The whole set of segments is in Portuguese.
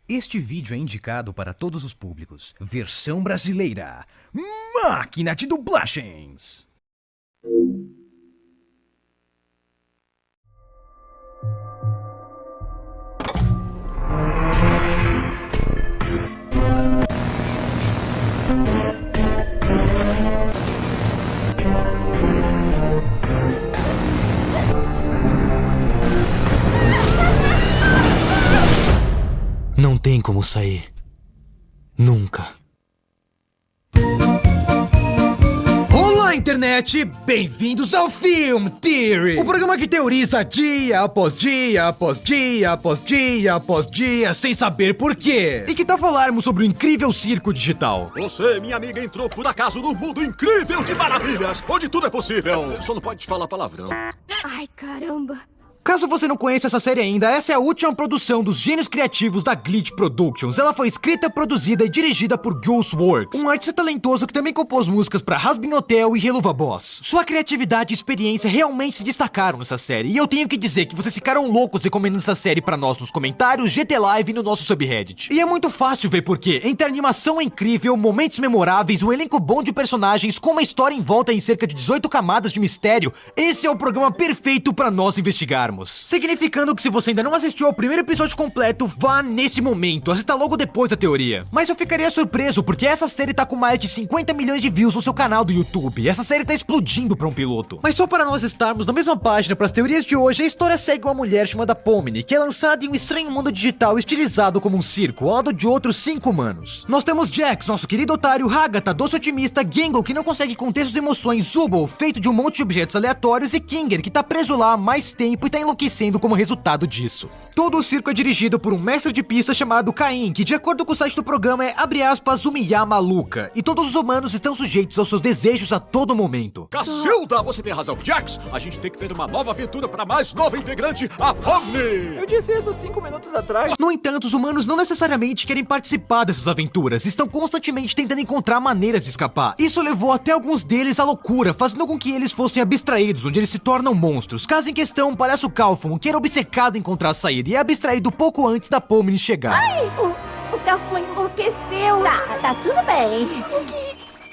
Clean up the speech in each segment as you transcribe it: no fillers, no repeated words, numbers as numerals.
Este vídeo é indicado para todos os públicos. Versão brasileira. Máquina de dublagens. Não tem como sair. Nunca. Olá, internet! Bem-vindos ao Film Theory! O programa que teoriza dia após dia, após dia, após dia, após dia, sem saber por quê. E que tal falarmos sobre o incrível circo digital? Você, minha amiga, entrou por acaso num mundo incrível de maravilhas, onde tudo é possível. Só não pode falar palavrão. Ai, caramba. Caso você não conheça essa série ainda, essa é a última produção dos gênios criativos da Glitch Productions. Ela foi escrita, produzida e dirigida por Ghostworks, um artista talentoso que também compôs músicas para Hazbin Hotel e Helluva Boss. Sua criatividade e experiência realmente se destacaram nessa série, e eu tenho que dizer que vocês ficaram loucos recomendando essa série pra nós nos comentários, GT Live e no nosso subreddit. E é muito fácil ver por quê. Entre a animação incrível, momentos memoráveis, um elenco bom de personagens com uma história em volta em cerca de 18 camadas de mistério, esse é o programa perfeito pra nós investigarmos. Significando que se você ainda não assistiu ao primeiro episódio completo, vá nesse momento, assista logo depois da teoria. Mas eu ficaria surpreso porque essa série tá com mais de 50 milhões de views no seu canal do YouTube. Essa série tá explodindo pra um piloto. Mas só para nós estarmos na mesma página para as teorias de hoje, a história segue uma mulher chamada Pomni, que é lançada em um estranho mundo digital estilizado como um circo, ao lado de outros 5 humanos. Nós temos Jax, nosso querido otário, Hagatha, doce otimista, Gengo, que não consegue conter suas emoções, Zubo, feito de um monte de objetos aleatórios, e Kinger, que tá preso lá há mais tempo e tá enlouquecendo como resultado disso. Todo o circo é dirigido por um mestre de pista chamado Caim, que de acordo com o site do programa é, abre aspas, uma IA maluca, e todos os humanos estão sujeitos aos seus desejos a todo momento. Cacilda, você tem razão. Jax, a gente tem que ter uma nova aventura para mais nova integrante, a Pomni. Eu disse isso 5 minutos atrás. No entanto, os humanos não necessariamente querem participar dessas aventuras, estão constantemente tentando encontrar maneiras de escapar. Isso levou até alguns deles à loucura, fazendo com que eles fossem abstraídos, onde eles se tornam monstros. Caso em questão, o palhaço Kaufman, que era obcecado em encontrar a saída e é abstraído pouco antes da Pomni chegar. Ai, o Kaufman enlouqueceu. Tá tudo bem. O que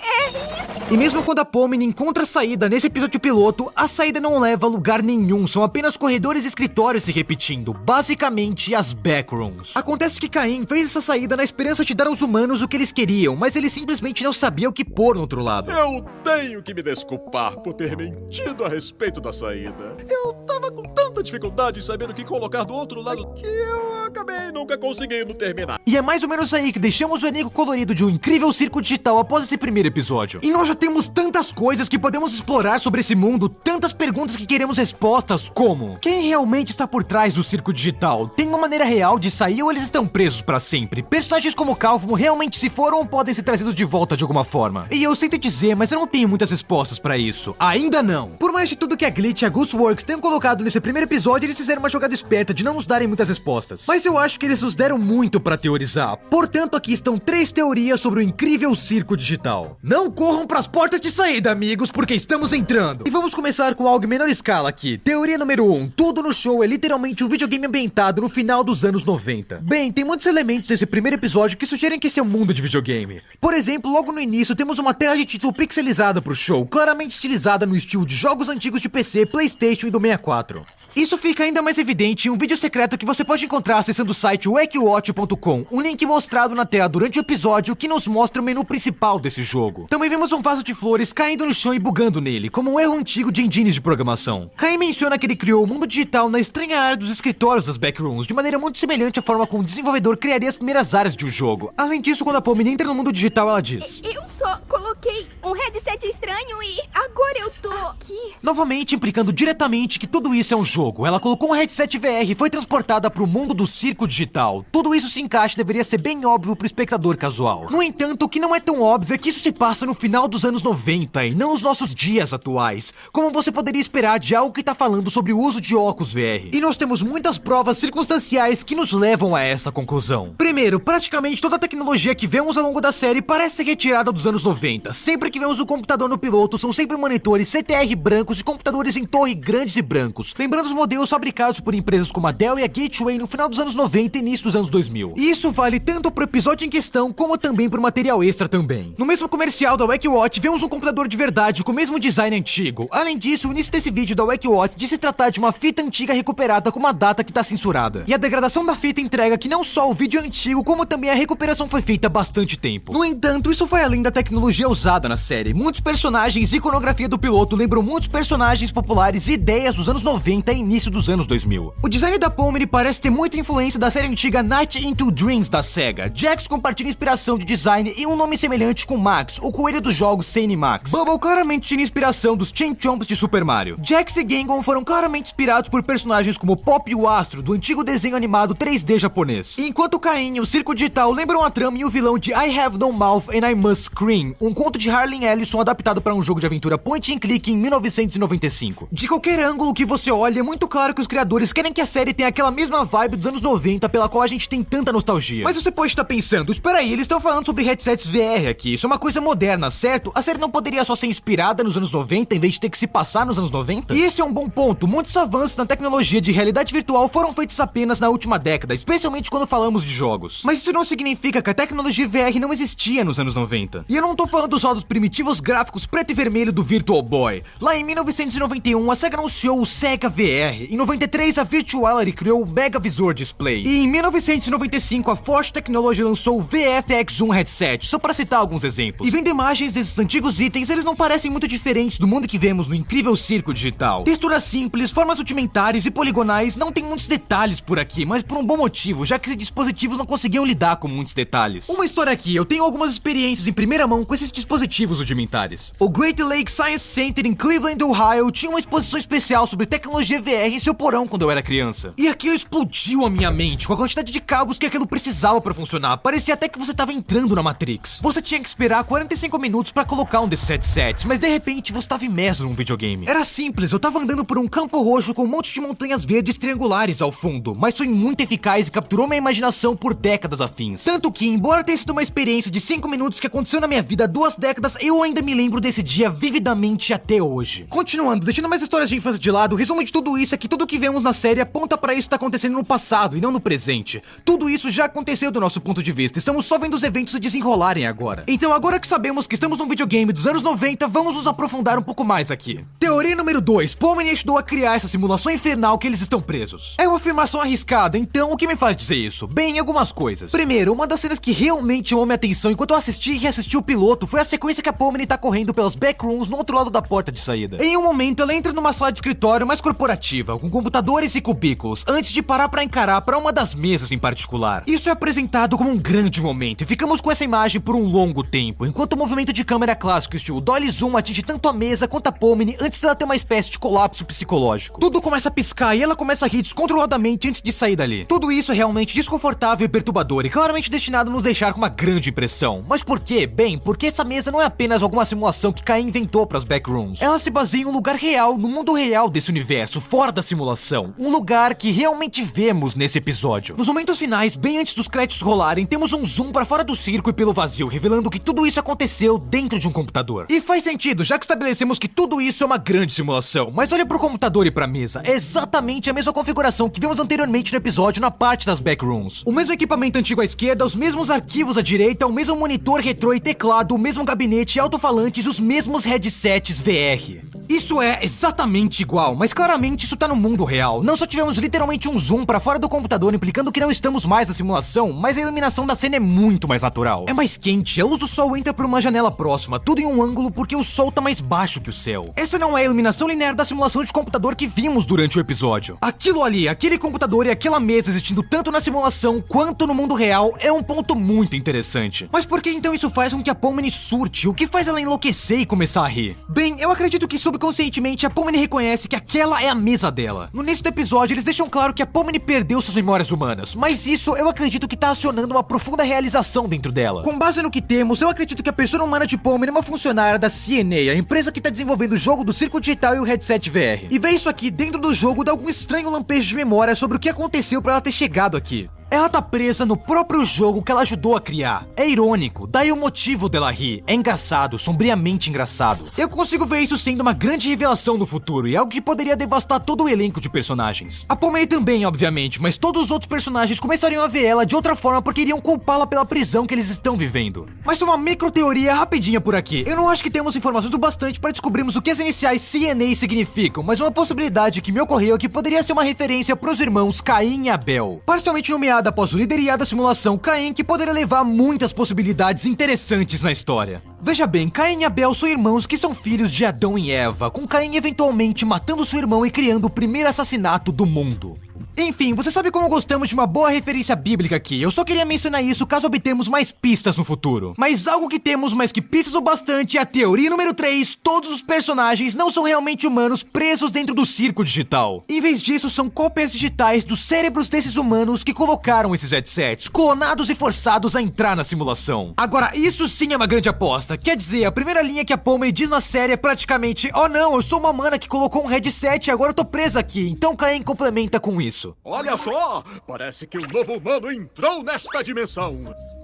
é isso? E mesmo quando a Pomni encontra a saída nesse episódio piloto, a saída não leva a lugar nenhum, são apenas corredores e escritórios se repetindo, basicamente as backrooms. Acontece que Caim fez essa saída na esperança de dar aos humanos o que eles queriam, mas ele simplesmente não sabia o que pôr no outro lado. Eu tenho que me desculpar por ter mentido a respeito da saída. Eu tava com tanta dificuldade em saber o que colocar do outro lado que eu acabei nunca conseguindo terminar. E é mais ou menos aí que deixamos o elenco colorido de um incrível circo digital após esse primeiro episódio. E nós já temos tantas coisas que podemos explorar sobre esse mundo, tantas perguntas que queremos respostas, como: quem realmente está por trás do circo digital? Tem uma maneira real de sair ou eles estão presos para sempre? Personagens como Kaufman realmente se foram ou podem ser trazidos de volta de alguma forma? E eu sinto dizer, mas eu não tenho muitas respostas para isso. Ainda não. Por mais de tudo que a Glitch e a Ghostworks tenham colocado nesse primeiro episódio, eles fizeram uma jogada esperta de não nos darem muitas respostas. Mas eu acho que eles nos deram muito para teorizar. Portanto, aqui estão 3 teorias sobre o incrível circo digital. Não corram para as portas de saída, amigos, porque estamos entrando. E vamos começar com algo em menor escala aqui. Teoria número 1. Tudo no show é literalmente um videogame ambientado no final dos anos 90. Bem, tem muitos elementos nesse primeiro episódio que sugerem que esse é um mundo de videogame. Por exemplo, logo no início temos uma tela de título pixelizada pro show, claramente estilizada no estilo de jogos antigos de PC, PlayStation e do 64. Isso fica ainda mais evidente em um vídeo secreto que você pode encontrar acessando o site wackywatch.com, um link mostrado na tela durante o episódio que nos mostra o menu principal desse jogo. Também vemos um vaso de flores caindo no chão e bugando nele, como um erro antigo de engines de programação. Caim menciona que ele criou o mundo digital na estranha área dos escritórios das backrooms, de maneira muito semelhante à forma como o desenvolvedor criaria as primeiras áreas de um jogo. Além disso, quando a Pomni entra no mundo digital, ela diz: Eu só coloquei um headset estranho e agora eu tô aqui. Novamente implicando diretamente que tudo isso é um jogo. Ela colocou um headset VR e foi transportada para o mundo do circo digital. Tudo isso se encaixa e deveria ser bem óbvio para o espectador casual. No entanto, o que não é tão óbvio é que isso se passa no final dos anos 90 e não nos nossos dias atuais, como você poderia esperar de algo que está falando sobre o uso de óculos VR. E nós temos muitas provas circunstanciais que nos levam a essa conclusão. Primeiro, Primeiro, praticamente toda a tecnologia que vemos ao longo da série parece ser retirada dos anos 90. Sempre que vemos o computador no piloto, são sempre monitores CTR brancos e computadores em torre grandes e brancos, lembrando os modelos fabricados por empresas como a Dell e a Gateway no final dos anos 90 e início dos anos 2000. E isso vale tanto pro episódio em questão, como também pro material extra também. No mesmo comercial da WeckWatch, vemos um computador de verdade com o mesmo design antigo. Além disso, o início desse vídeo da WeckWatch diz se tratar de uma fita antiga recuperada com uma data que tá censurada. E a degradação da fita entrega que não só o vídeo é antigo, como também a recuperação foi feita há bastante tempo. No entanto, isso foi além da tecnologia usada na série. Muitos personagens e iconografia do piloto lembram muitos personagens populares e ideias dos anos 90 e início dos anos 2000. O design da Pomni parece ter muita influência da série antiga Night into Dreams da SEGA. Jax compartilha inspiração de design e um nome semelhante com Max, o coelho dos jogos Sane Max. Bubble claramente tinha inspiração dos Chain Chomps de Super Mario. Jax e Gengon foram claramente inspirados por personagens como Pop e o Astro, do antigo desenho animado 3D japonês. Enquanto Caim e o Circo Digital lembram a trama e o vilão de I Have No Mouth and I Must Scream, um conto de Harlan Ellison adaptado para um jogo de aventura point and click em 1995. De qualquer ângulo que você olhe, é muito claro que os criadores querem que a série tenha aquela mesma vibe dos anos 90 pela qual a gente tem tanta nostalgia. Mas você pode estar pensando, espera aí, eles estão falando sobre headsets VR aqui, isso é uma coisa moderna, certo? A série não poderia só ser inspirada nos anos 90 em vez de ter que se passar nos anos 90? E esse é um bom ponto, muitos avanços na tecnologia de realidade virtual foram feitos apenas na última década, especialmente quando falamos de jogos. Mas isso não significa que a tecnologia VR não existia nos anos 90. E eu não tô falando só dos primitivos gráficos preto e vermelho do Virtual Boy. Lá em 1991, a SEGA anunciou o SEGA VR. Em 93, a Virtuality criou o Mega Visor Display. E em 1995, a Force Technology lançou o VFX1 Headset, só para citar alguns exemplos. E vendo imagens desses antigos itens, eles não parecem muito diferentes do mundo que vemos no incrível circo digital. Texturas simples, formas rudimentares e poligonais, não tem muitos detalhes por aqui, mas por um bom motivo, já que esses dispositivos não conseguiam lidar com muitos detalhes. Uma história aqui, eu tenho algumas experiências em primeira mão com esses dispositivos rudimentares. O Great Lake Science Center em Cleveland, Ohio, tinha uma exposição especial sobre tecnologia VR em seu porão quando eu era criança. E aquilo explodiu a minha mente com a quantidade de cabos que aquilo precisava para funcionar. Parecia até que você estava entrando na Matrix. Você tinha que esperar 45 minutos para colocar um desses headsets, mas de repente você estava imerso num videogame. Era simples, eu tava andando por um campo roxo com um monte de montanhas verdes triangulares ao fundo, mas foi muito eficaz e capturou minha imaginação por décadas a fins. Tanto que, embora tenha sido uma experiência de 5 minutos que aconteceu na minha vida há 2 décadas, eu ainda me lembro desse dia vividamente até hoje. Continuando, deixando mais histórias de infância de lado, o resumo de tudo isso é que tudo que vemos na série aponta pra isso que tá acontecendo no passado e não no presente. Tudo isso já aconteceu do nosso ponto de vista, estamos só vendo os eventos se desenrolarem agora. Então agora que sabemos que estamos num videogame dos anos 90, vamos nos aprofundar um pouco mais aqui. Teoria número 2, Pomni ajudou a criar essa simulação infernal que eles estão presos. É uma afirmação arriscada, então o que me faz dizer isso? Bem, algumas coisas. Primeiro, uma das cenas que realmente chamou minha atenção enquanto eu assisti e reassisti o piloto foi a sequência que a Pomni tá correndo pelas backrooms no outro lado da porta de saída. Em um momento, ela entra numa sala de escritório mais corporativa, com computadores e cubículos, antes de parar pra encarar pra uma das mesas em particular. Isso é apresentado como um grande momento, e ficamos com essa imagem por um longo tempo, enquanto o movimento de câmera clássico estilo dolly zoom atinge tanto a mesa quanto a Pomni antes dela ter uma espécie de colapso psicológico. Tudo começa a piscar e ela começa a rir descontroladamente antes de sair dali. Tudo isso é realmente desconfortável e perturbador e claramente destinado a nos deixar com uma grande impressão. Mas por quê? Bem, porque essa mesa não é apenas alguma simulação que Caim inventou para as backrooms. Ela se baseia em um lugar real, no mundo real desse universo, fora da simulação. Um lugar que realmente vemos nesse episódio. Nos momentos finais, bem antes dos créditos rolarem, temos um zoom para fora do circo e pelo vazio, revelando que tudo isso aconteceu dentro de um computador. E faz sentido, já que estabelecemos que tudo isso é uma grande simulação. Mas olha pro computador e pra mesa. É exatamente a mesma configuração que vimos anteriormente no episódio na parte das backrooms. O mesmo equipamento antigo à esquerda, os mesmos arquivos à direita, o mesmo monitor, retrô e teclado, o mesmo gabinete e alto-falantes, os mesmos headsets VR. Isso é exatamente igual, mas claramente isso tá no mundo real. Não só tivemos literalmente um zoom pra fora do computador, implicando que não estamos mais na simulação, mas a iluminação da cena é muito mais natural. É mais quente, a luz do sol entra por uma janela próxima, tudo em um ângulo porque o sol tá mais baixo que o céu. Essa não é a iluminação linear da simulação de computador que vimos durante o episódio. Aquilo ali, aquele computador e aquela mesa existindo tanto na simulação quanto no mundo real é um ponto muito interessante. Mas por que então isso faz com que a Pomni surte? O que faz ela enlouquecer e começar a rir? Bem, eu acredito que subconscientemente a Pomni reconhece que aquela é a mesa dela. No início do episódio eles deixam claro que a Pomni perdeu suas memórias humanas, mas isso eu acredito que tá acionando uma profunda realização dentro dela. Com base no que temos, eu acredito que a persona humana de Pomni é uma funcionária da CNA, a empresa que tá desenvolvendo o jogo do circo digital e o headset VR. E ver isso aqui dentro do jogo dá algum estranho lampejo de memória sobre o que aconteceu pra ela ter chegado aqui. Ela tá presa no próprio jogo que ela ajudou a criar. É irônico, daí o motivo dela rir. É engraçado, sombriamente engraçado. Eu consigo ver isso sendo uma grande revelação no futuro e algo que poderia devastar todo o elenco de personagens. A Pomni também, obviamente, mas todos os outros personagens começariam a ver ela de outra forma porque iriam culpá-la pela prisão que eles estão vivendo. Mas uma micro-teoria rapidinha por aqui. Eu não acho que temos informações o bastante para descobrirmos o que as iniciais CNA significam, mas uma possibilidade que me ocorreu é que poderia ser uma referência pros irmãos Caim e Abel. Parcialmente nomeada após o líder IA da simulação Caim, que poderia levar muitas possibilidades interessantes na história. Veja bem, Caim e Abel são irmãos que são filhos de Adão e Eva, com Caim eventualmente matando seu irmão e criando o primeiro assassinato do mundo. Enfim, você sabe como gostamos de uma boa referência bíblica aqui. Eu só queria mencionar isso caso obtermos mais pistas no futuro. Mas algo que temos mais que pistas o bastante é a teoria número 3. Todos os personagens não são realmente humanos presos dentro do circo digital. Em vez disso, são cópias digitais dos cérebros desses humanos que colocaram esses headsets, clonados e forçados a entrar na simulação. Agora, isso sim é uma grande aposta. Quer dizer, a primeira linha que a Pomni diz na série é praticamente: oh não, eu sou uma mana que colocou um headset e agora eu tô presa aqui. Então Caim complementa com isso. Olha só! Parece que um novo humano entrou nesta dimensão!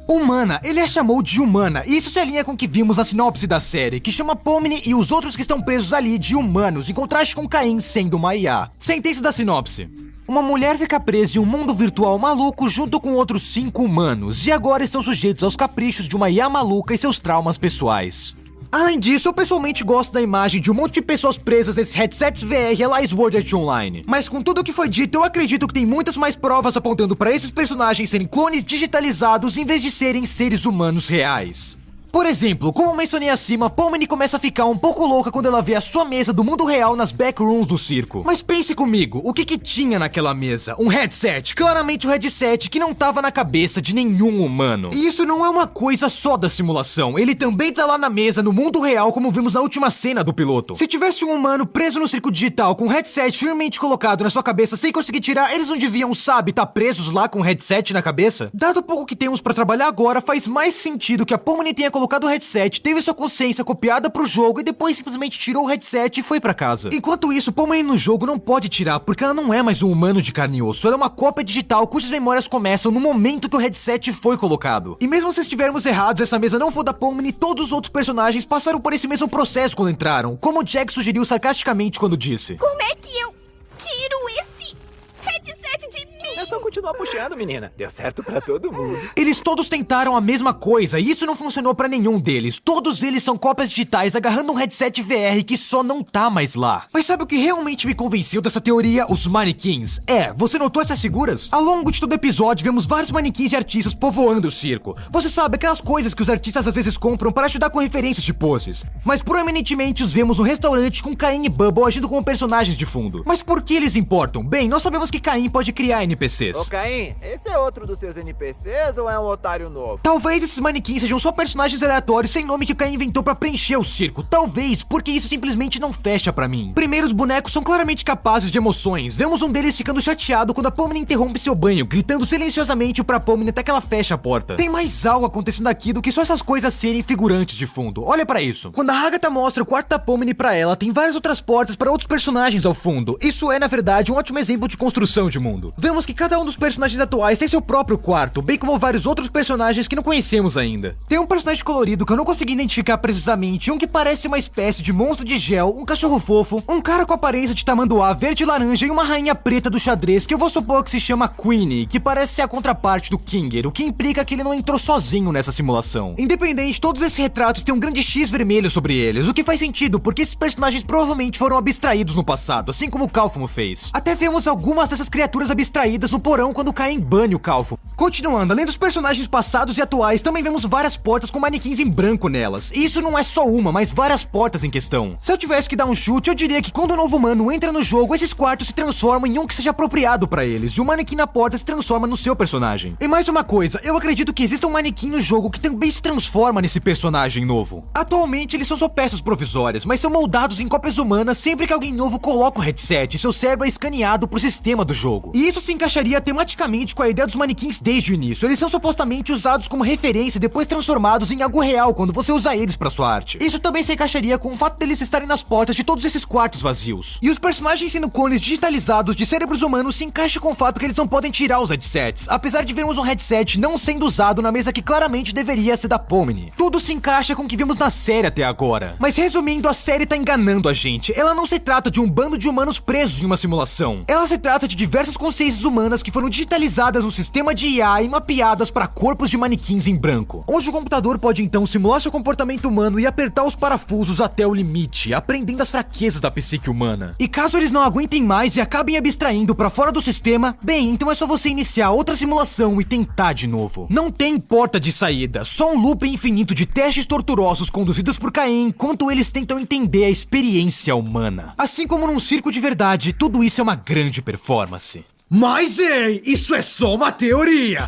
Humana, ele a chamou de humana, e isso se alinha com o que vimos na sinopse da série, que chama Pomni e os outros que estão presos ali de humanos, em contraste com Caim sendo uma IA. Sentença da sinopse. Uma mulher fica presa em um mundo virtual maluco junto com outros 5 humanos, e agora estão sujeitos aos caprichos de uma IA maluca e seus traumas pessoais. Além disso, eu pessoalmente gosto da imagem de um monte de pessoas presas nesses headsets VR lá em Sword Art Online. Mas com tudo o que foi dito, eu acredito que tem muitas mais provas apontando para esses personagens serem clones digitalizados em vez de serem seres humanos reais. Por exemplo, como eu mencionei acima, Pomni começa a ficar um pouco louca quando ela vê a sua mesa do mundo real nas backrooms do circo. Mas pense comigo, o que tinha naquela mesa? Um headset, claramente um headset que não tava na cabeça de nenhum humano. E isso não é uma coisa só da simulação, ele também tá lá na mesa no mundo real como vimos na última cena do piloto. Se tivesse um humano preso no circo digital com um headset firmemente colocado na sua cabeça sem conseguir tirar, eles não deviam, sabe, tá presos lá com um headset na cabeça? Dado o pouco que temos pra trabalhar agora, faz mais sentido que a Pomni tenha colocado o headset, teve sua consciência copiada pro jogo e depois simplesmente tirou o headset e foi pra casa. Enquanto isso, Pomni no jogo não pode tirar porque ela não é mais um humano de carne e osso, ela é uma cópia digital cujas memórias começam no momento que o headset foi colocado. E mesmo se estivermos errados, essa mesa não for da Pomni, todos os outros personagens passaram por esse mesmo processo quando entraram, como o Jack sugeriu sarcasticamente quando disse: Como é que eu tiro esse headset de mim? É só continuar puxando, menina. Deu certo pra todo mundo. Eles todos tentaram a mesma coisa e isso não funcionou pra nenhum deles. Todos eles são cópias digitais agarrando um headset VR que só não tá mais lá. Mas sabe o que realmente me convenceu dessa teoria? Os manequins. Você notou essas figuras? Ao longo de todo o episódio, vemos vários manequins e artistas povoando o circo. Você sabe, aquelas coisas que os artistas às vezes compram para ajudar com referências de poses. Mas proeminentemente os vemos no restaurante com Caim e Bubble agindo como personagens de fundo. Mas por que eles importam? Bem, nós sabemos que Caim pode criar NPCs. Ô, Caim, esse é outro dos seus NPCs ou é um otário novo? Talvez esses manequins sejam só personagens aleatórios sem nome que o Caim inventou pra preencher o circo. Talvez, porque isso simplesmente não fecha pra mim. Primeiro, os bonecos são claramente capazes de emoções. Vemos um deles ficando chateado quando a Pomni interrompe seu banho, gritando silenciosamente pra Pomni até que ela fecha a porta. Tem mais algo acontecendo aqui do que só essas coisas serem figurantes de fundo. Olha pra isso. Quando a Agatha mostra o quarto da Pomni pra ela, tem várias outras portas para outros personagens ao fundo. Isso é, na verdade, um ótimo exemplo de construção de mundo. Vemos que cada um dos personagens atuais tem seu próprio quarto, bem como vários outros personagens que não conhecemos ainda. Tem um personagem colorido que eu não consegui identificar precisamente, um que parece uma espécie de monstro de gel, um cachorro fofo, um cara com aparência de tamanduá verde e laranja e uma rainha preta do xadrez que eu vou supor que se chama Queenie, que parece ser a contraparte do Kinger, o que implica que ele não entrou sozinho nessa simulação. Independente, todos esses retratos têm um grande X vermelho sobre eles, o que faz sentido porque esses personagens provavelmente foram abstraídos no passado, assim como o Kaufman fez. Até vemos algumas dessas criaturas abstraídas no porão quando Caim bane o Kaufman. Continuando, além dos personagens passados e atuais, também vemos várias portas com manequins em branco nelas. E isso não é só uma, mas várias portas em questão. Se eu tivesse que dar um chute, eu diria que quando o novo humano entra no jogo, esses quartos se transformam em um que seja apropriado pra eles, e o manequim na porta se transforma no seu personagem. E mais uma coisa, eu acredito que exista um manequim no jogo que também se transforma nesse personagem novo. Atualmente, eles são só peças provisórias, mas são moldados em cópias humanas sempre que alguém novo coloca o headset e seu cérebro é escaneado pro sistema do jogo. E isso se encaixaria encaixaria tematicamente com a ideia dos manequins desde o início. Eles são supostamente usados como referência e depois transformados em algo real quando você usa eles pra sua arte. Isso também se encaixaria com o fato deles estarem nas portas de todos esses quartos vazios. E os personagens sendo clones digitalizados de cérebros humanos se encaixa com o fato que eles não podem tirar os headsets, apesar de vermos um headset não sendo usado na mesa que claramente deveria ser da Pomni. Tudo se encaixa com o que vimos na série até agora. Mas resumindo, a série tá enganando a gente. Ela não se trata de um bando de humanos presos em uma simulação. Ela se trata de diversas consciências humanas que foram digitalizadas no sistema de IA e mapeadas para corpos de manequins em branco, onde o computador pode então simular seu comportamento humano e apertar os parafusos até o limite, aprendendo as fraquezas da psique humana. E caso eles não aguentem mais e acabem abstraindo para fora do sistema, bem, então é só você iniciar outra simulação e tentar de novo. Não tem porta de saída, só um loop infinito de testes torturosos conduzidos por Caim enquanto eles tentam entender a experiência humana. Assim como num circo de verdade, tudo isso é uma grande performance. Mas ei, isso é só uma teoria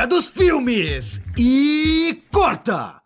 dos filmes! E corta!